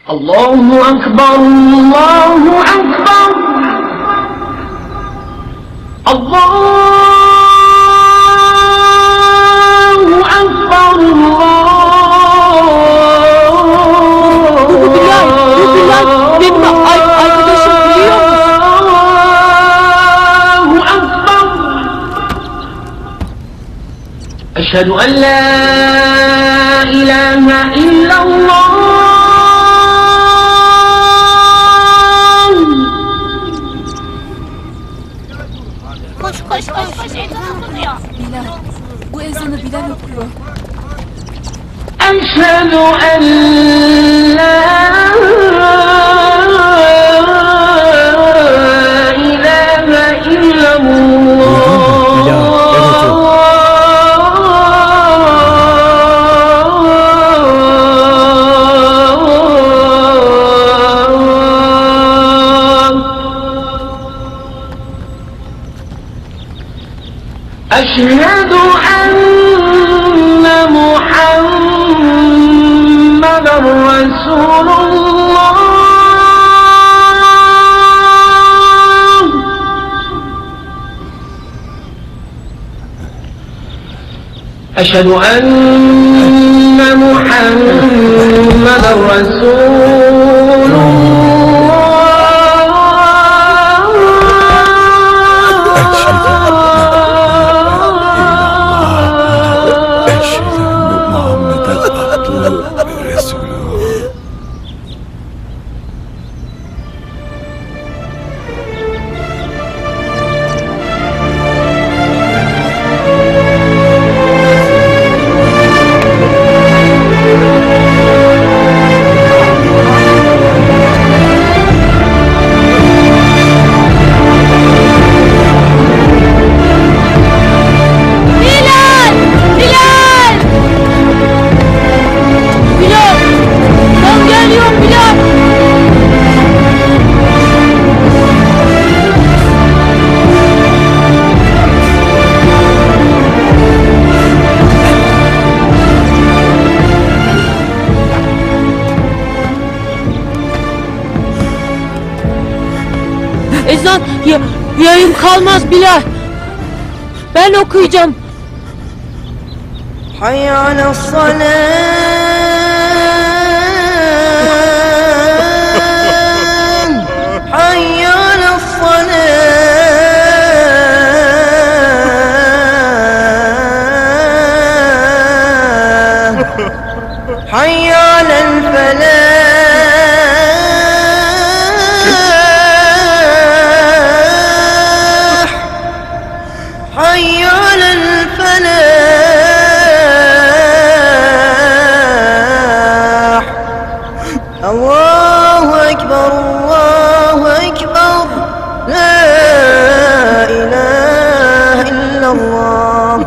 Allahu Ekber, Allahu Ekber. Allahu Ekber, Bu Bilal, benim arkadaşım biliyor musun? Allahu Ekber. Eşhedü en la ilahe illallah. Koş şeytan okunuyor. Bilal, bu ezanı Bilal okuyor. Eşhedü en la ilahe illallah. أشهد أن محمد رسول الله. أشهد أن محمد رسول Ezan, yayım kalmaz Bilal. Ben okuyacağım. حي على الصلاة حي على الصلاة حي على الفلاح حي على الفلاح الله أكبر الله أكبر لا إله إلا الله.